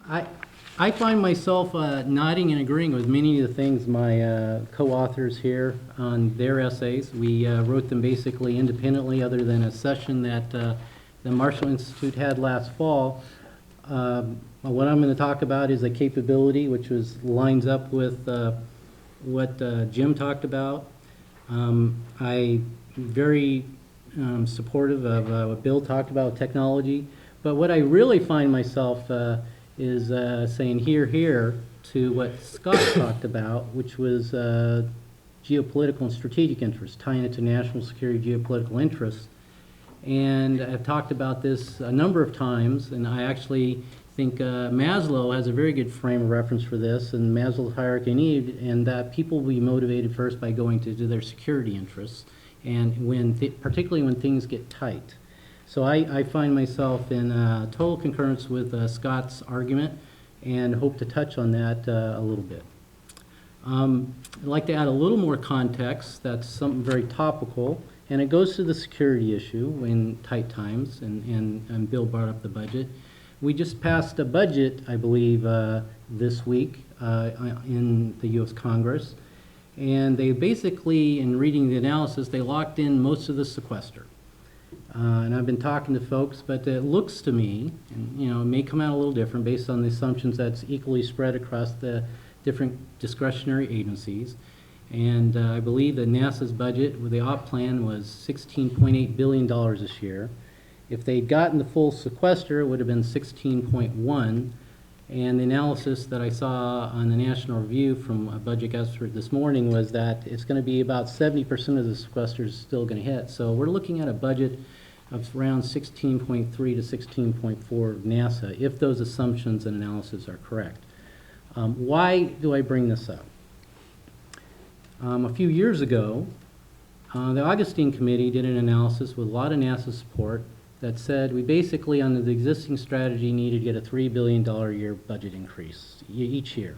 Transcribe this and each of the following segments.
I, I find myself nodding and agreeing with many of the things my co-authors here on their essays. We wrote them basically independently, other than a session that the Marshall Institute had last fall. What I'm going to talk about is a capability which lines up with what Jim talked about. I'm very supportive of what Bill talked about, technology. But what I really find myself is saying here to what Scott talked about, which was geopolitical and strategic interests, tying it to national security geopolitical interests. And I've talked about this a number of times, and I actually think Maslow has a very good frame of reference for this, and Maslow's hierarchy of need, and that people will be motivated first by going to their security interests, and particularly when things get tight. So I find myself in total concurrence with Scott's argument, and hope to touch on that a little bit. I'd like to add a little more context. That's something very topical, and it goes to the security issue in tight times, and Bill brought up the budget. We just passed a budget, I believe, this week in the U.S. Congress, and they basically, in reading the analysis, they locked in most of the sequester. And I've been talking to folks, but it looks to me, and it may come out a little different based on the assumptions that's equally spread across the different discretionary agencies. And I believe that NASA's budget with the op plan was $16.8 billion this year. If they'd gotten the full sequester, it would have been 16.1. And the analysis that I saw on the National Review from a budget expert this morning was that it's going to be about 70% of the sequester is still going to hit. So we're looking at a budget of around 16.3 to 16.4 NASA, if those assumptions and analysis are correct. Why do I bring this up? A few years ago, the Augustine Committee did an analysis with a lot of NASA support that said we basically, under the existing strategy, needed to get a $3 billion a year budget increase each year.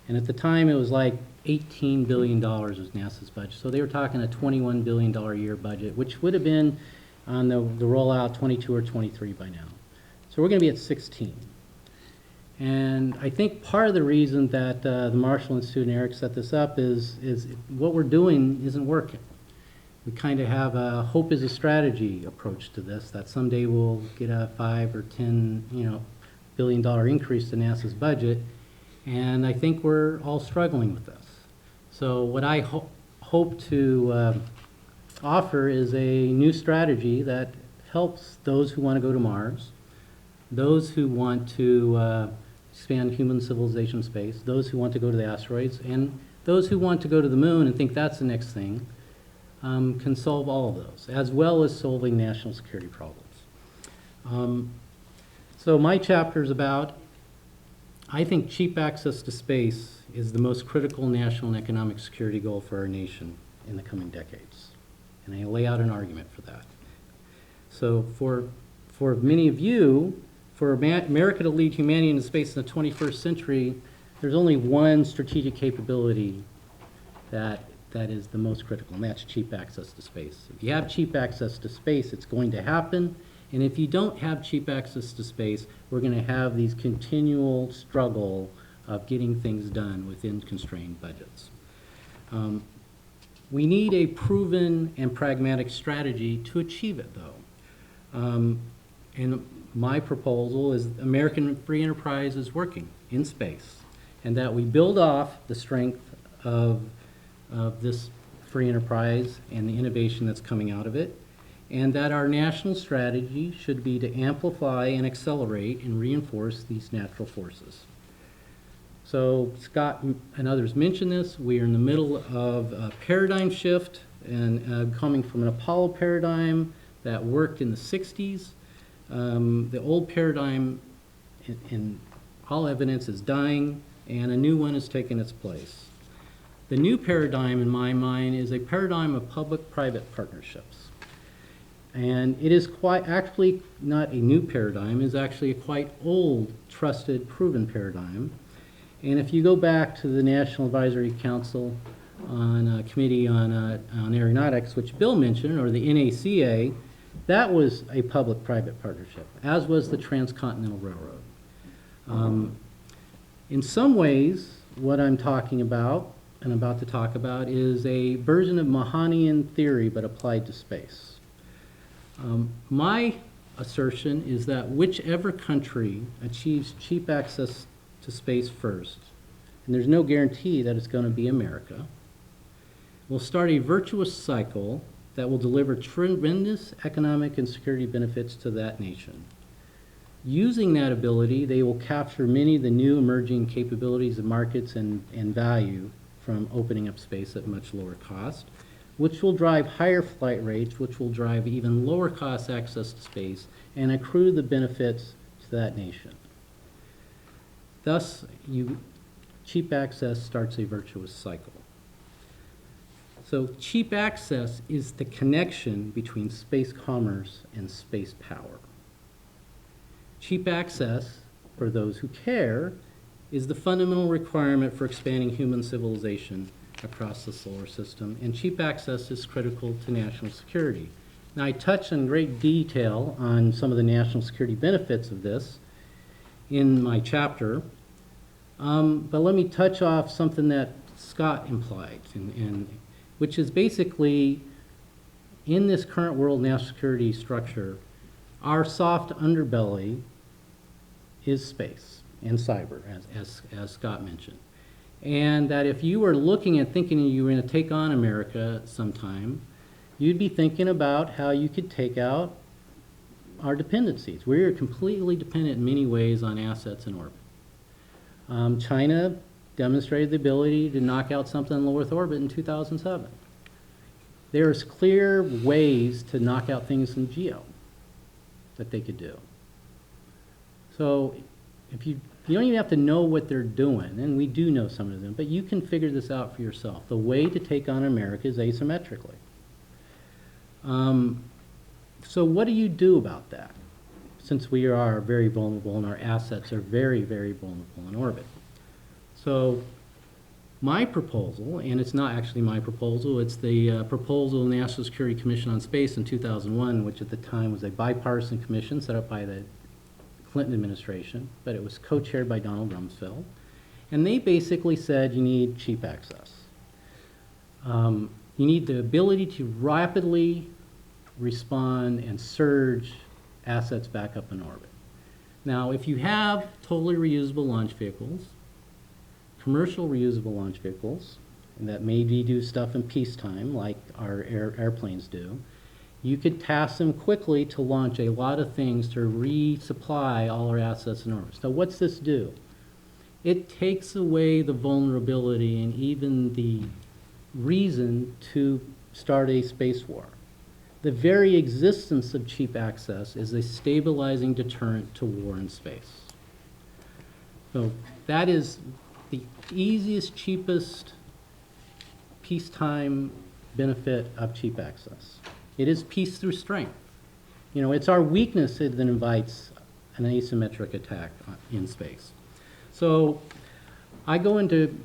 And at the time, it was like $18 billion was NASA's budget. So they were talking a $21 billion a year budget, which would have been on the rollout 22 or 23 by now. So we're going to be at 16. And I think part of the reason that the Marshall Institute and Eric set this up is what we're doing isn't working. We kind of have a hope is a strategy approach to this, that someday we'll get a $5 or $10 billion increase to NASA's budget, and I think we're all struggling with this. So what I hope to offer is a new strategy that helps those who want to go to Mars, those who want to expand human civilization space, those who want to go to the asteroids, and those who want to go to the moon and think that's the next thing. Can solve all of those, as well as solving national security problems. So my chapter is about, I think cheap access to space is the most critical national and economic security goal for our nation in the coming decades. And I lay out an argument for that. So for many of you, for America to lead humanity into space in the 21st century, there's only one strategic capability that is the most critical, and that's cheap access to space. If you have cheap access to space, it's going to happen. And if you don't have cheap access to space, we're going to have these continual struggle of getting things done within constrained budgets. We need a proven and pragmatic strategy to achieve it, though. And my proposal is American free enterprise is working in space, and that we build off the strength of this free enterprise and the innovation that's coming out of it, and that our national strategy should be to amplify and accelerate and reinforce these natural forces. So Scott and others mentioned this. We are in the middle of a paradigm shift, and coming from an Apollo paradigm that worked in the 60s. The old paradigm, in all evidence, is dying, and a new one is taking its place. The new paradigm, in my mind, is a paradigm of public-private partnerships. And it is actually not a new paradigm. It is actually a quite old, trusted, proven paradigm. And if you go back to the National Advisory Council on a Committee on Aeronautics, which Bill mentioned, or the NACA, that was a public-private partnership, as was the Transcontinental Railroad. In some ways, what I'm talking about and about to talk about is a version of Mahanian theory but applied to space. My assertion is that whichever country achieves cheap access to space first, and there's no guarantee that it's going to be America, will start a virtuous cycle that will deliver tremendous economic and security benefits to that nation. Using that ability, they will capture many of the new emerging capabilities of markets and value from opening up space at much lower cost, which will drive higher flight rates, which will drive even lower cost access to space and accrue the benefits to that nation. Thus, cheap access starts a virtuous cycle. So cheap access is the connection between space commerce and space power. Cheap access, for those who care, is the fundamental requirement for expanding human civilization across the solar system, and cheap access is critical to national security. Now, I touch in great detail on some of the national security benefits of this in my chapter, but let me touch off something that Scott implied, which is basically, in this current world national security structure, our soft underbelly is space and cyber, as Scott mentioned. And that if you were looking at thinking you were going to take on America sometime, you'd be thinking about how you could take out our dependencies. We are completely dependent in many ways on assets in orbit. China demonstrated the ability to knock out something in low Earth orbit in 2007. There's clear ways to knock out things in geo that they could do. So if you don't even have to know what they're doing, and we do know some of them, but you can figure this out for yourself. The way to take on America is asymmetrically. So what do you do about that, since we are very vulnerable and our assets are very, very vulnerable in orbit? So my proposal, and it's not actually my proposal, it's the proposal of the National Security Commission on Space in 2001, which at the time was a bipartisan commission set up by the Clinton administration, but it was co-chaired by Donald Rumsfeld. And they basically said you need cheap access. You need the ability to rapidly respond and surge assets back up in orbit. Now, if you have totally reusable launch vehicles, commercial reusable launch vehicles, and that maybe do stuff in peacetime like our airplanes do, you could task them quickly to launch a lot of things to resupply all our assets in orbit. So what's this do? It takes away the vulnerability and even the reason to start a space war. The very existence of cheap access is a stabilizing deterrent to war in space. So that is the easiest, cheapest peacetime benefit of cheap access. It is peace through strength. You know, it's our weakness that invites an asymmetric attack in space. So I go into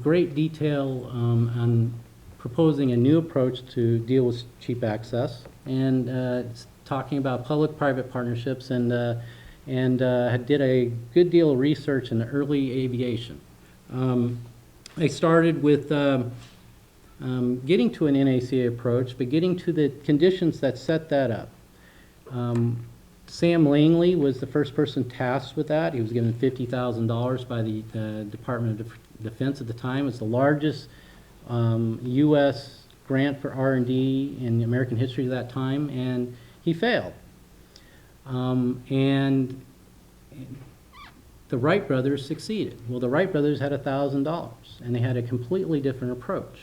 great detail on proposing a new approach to deal with cheap access, and it's talking about public-private partnerships, and did a good deal of research in the early aviation. I started with getting to an NACA approach, but getting to the conditions that set that up. Sam Langley was the first person tasked with that. He was given $50,000 by the Department of Defense at the time. It's the largest U.S. grant for R&D in American history at that time, and he failed. And the Wright brothers succeeded. Well, the Wright brothers had $1,000, and they had a completely different approach.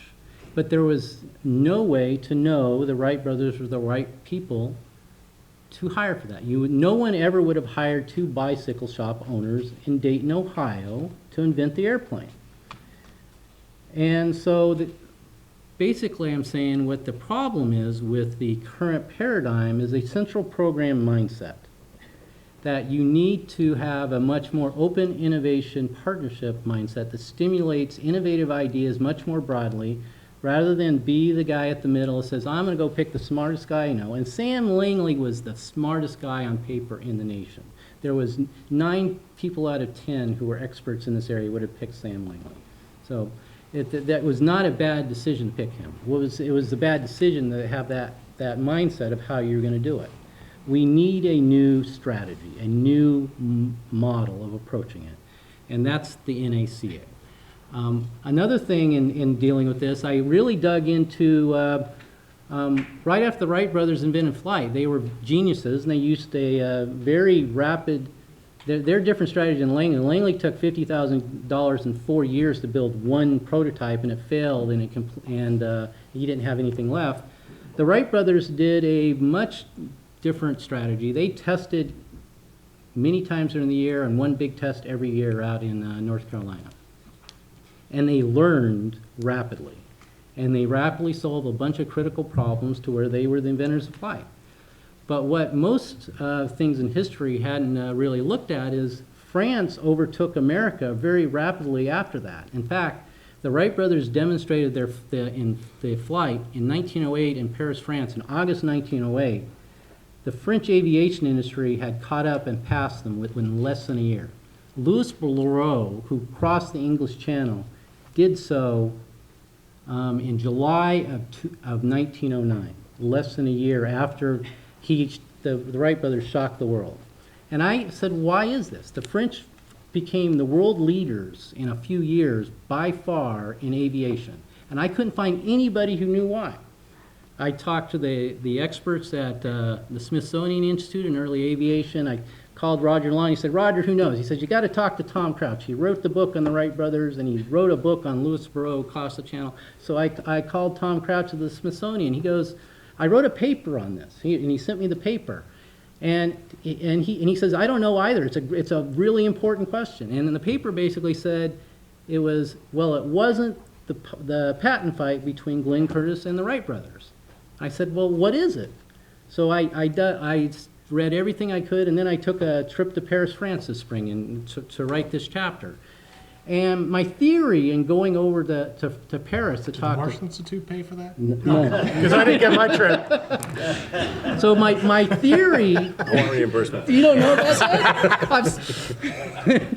But there was no way to know the Wright brothers were the right people to hire for that. No one ever would have hired two bicycle shop owners in Dayton, Ohio to invent the airplane. And so basically I'm saying what the problem is with the current paradigm is a central program mindset, that you need to have a much more open innovation partnership mindset that stimulates innovative ideas much more broadly, rather than be the guy at the middle that says, I'm going to go pick the smartest guy I know. And Sam Langley was the smartest guy on paper in the nation. there was 9 people out of 10 who were experts in this area would have picked Sam Langley. So that was not a bad decision to pick him. It was a bad decision to have that mindset of how you're going to do it. We need a new strategy, a new model of approaching it, and that's the NACA. Another thing in dealing with this, I really dug into, right after the Wright brothers invented flight, they were geniuses, and they used a very rapid, their different strategy than Langley. Langley took $50,000 in 4 years to build one prototype, and it failed, and he didn't have anything left. The Wright brothers did a much different strategy. They tested many times during the year, and one big test every year out in North Carolina. And they learned rapidly. And they rapidly solved a bunch of critical problems to where they were the inventors of flight. But what most things in history hadn't really looked at is France overtook America very rapidly after that. In fact, the Wright brothers demonstrated their flight in 1908 in Paris, France. In August 1908, the French aviation industry had caught up and passed them within less than a year. Louis Blériot, who crossed the English Channel, did so in July of 1909, less than a year after the Wright brothers shocked the world. And I said, why is this? The French became the world leaders in a few years by far in aviation. And I couldn't find anybody who knew why. I talked to the experts at the Smithsonian Institute in early aviation. I called Roger Long. He said, Roger, who knows? He said, you got to talk to Tom Crouch. He wrote the book on the Wright brothers, and he wrote a book on Louis Blériot across the channel. So I called Tom Crouch of the Smithsonian. He goes, I wrote a paper on this. And he sent me the paper. And he says, I don't know either. It's a really important question. And then the paper basically said it wasn't the patent fight between Glenn Curtiss and the Wright brothers. I said, well, what is it? So I read everything I could, and then I took a trip to Paris, France this spring and to write this chapter. And my theory in going over to Paris to talk to... Did the Marshall Institute pay for that? No. Because I didn't get my trip. So my theory... I want reimbursement. You don't know about that?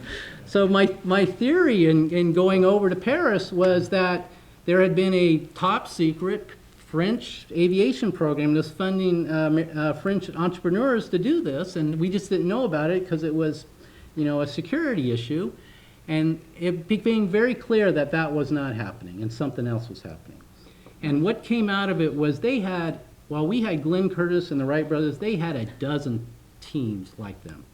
So my theory in going over to Paris was that there had been a top secret French aviation program that's funding French entrepreneurs to do this, and we just didn't know about it because it was, a security issue. And it became very clear that that was not happening and something else was happening. And what came out of it was while we had Glenn Curtiss and the Wright brothers, they had a dozen teams like them.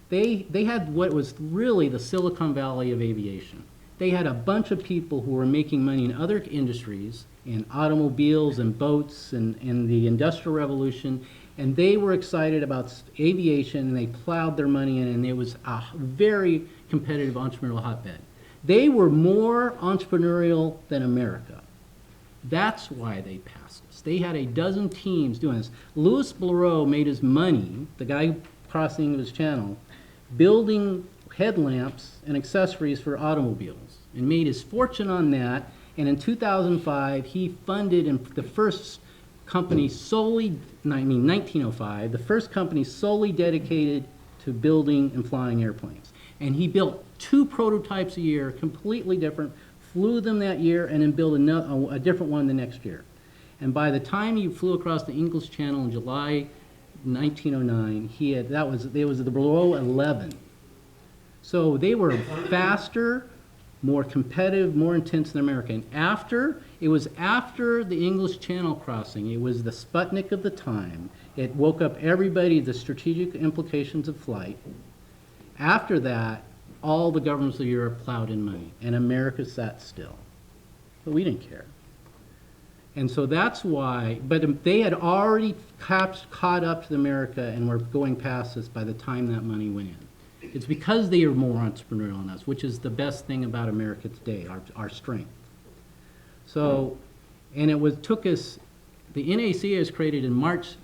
They had what was really the Silicon Valley of aviation. They had a bunch of people who were making money in other industries, in automobiles and boats and the Industrial Revolution, and they were excited about aviation, and they plowed their money in, and it was a very competitive entrepreneurial hotbed. They were more entrepreneurial than America. That's why they passed us. They had a dozen teams doing this. Louis Blériot made his money, the guy who crossed the English Channel, building headlamps and accessories for automobiles, and made his fortune on that. And in 2005, he funded the first company 1905, the first company solely dedicated to building and flying airplanes. And he built 2 prototypes a year, completely different, flew them that year, and then built a different one the next year. And by the time he flew across the English Channel in July 1909, it was the Blériot 11. So they were faster, more competitive, more intense than America. And it was after the English Channel crossing, it was the Sputnik of the time. It woke up everybody, the strategic implications of flight. After that, all the governments of Europe plowed in money, and America sat still. But we didn't care. And so that's why, but they had already caught up to America and were going past us by the time that money went in. It's because they are more entrepreneurial than us, which is the best thing about America today, our strength. So, and took us, the NACA was created in March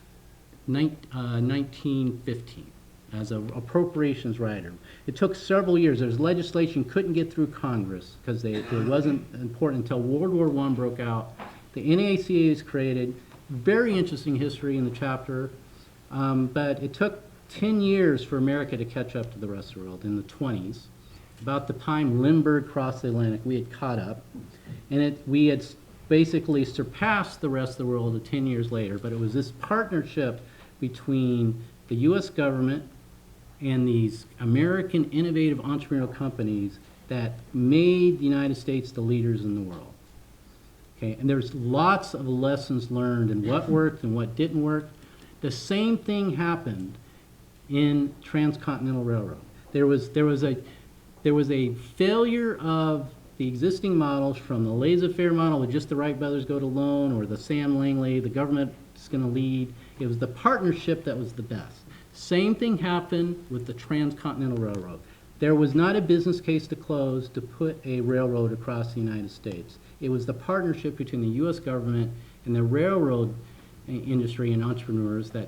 1915 as an appropriations rider. It took several years. There's legislation couldn't get through Congress because it wasn't important until World War I broke out. The NACA is created. Very interesting history in the chapter, but it took 10 years for America to catch up to the rest of the world in the 20s. About the time Lindbergh crossed the Atlantic, we had caught up, and we had basically surpassed the rest of the world 10 years later. But it was this partnership between the U.S. government and these American innovative entrepreneurial companies that made the United States the leaders in the world. Okay, and there's lots of lessons learned in what worked and what didn't work. The same thing happened in Transcontinental Railroad. There was a failure of the existing models, from the laissez-faire model with just the Wright brothers go it alone, or the Sam Langley, the government is going to lead. It was the partnership that was the best. Same thing happened with the Transcontinental Railroad. There was not a business case to close to put a railroad across the United States. It was the partnership between the U.S. government and the railroad industry and entrepreneurs that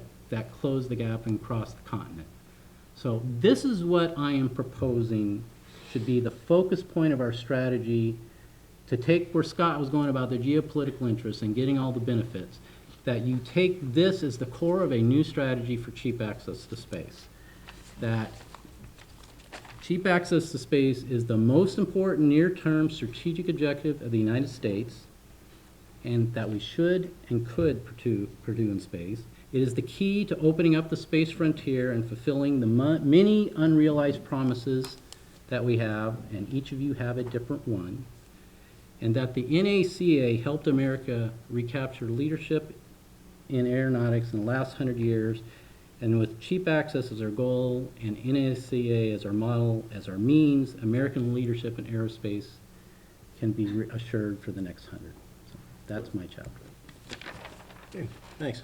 closed the gap and crossed the continent. So this is what I am proposing should be the focus point of our strategy, to take where Scott was going about the geopolitical interests and getting all the benefits, that you take this as the core of a new strategy for cheap access to space. That cheap access to space is the most important near-term strategic objective of the United States, and that we should and could pursue in space. It is the key to opening up the space frontier and fulfilling the many unrealized promises that we have, and each of you have a different one. And that the NACA helped America recapture leadership in aeronautics in the last 100 years, and with cheap access as our goal and NACA as our model, as our means, American leadership in aerospace can be assured for the next 100. So that's my chapter. Okay, thanks.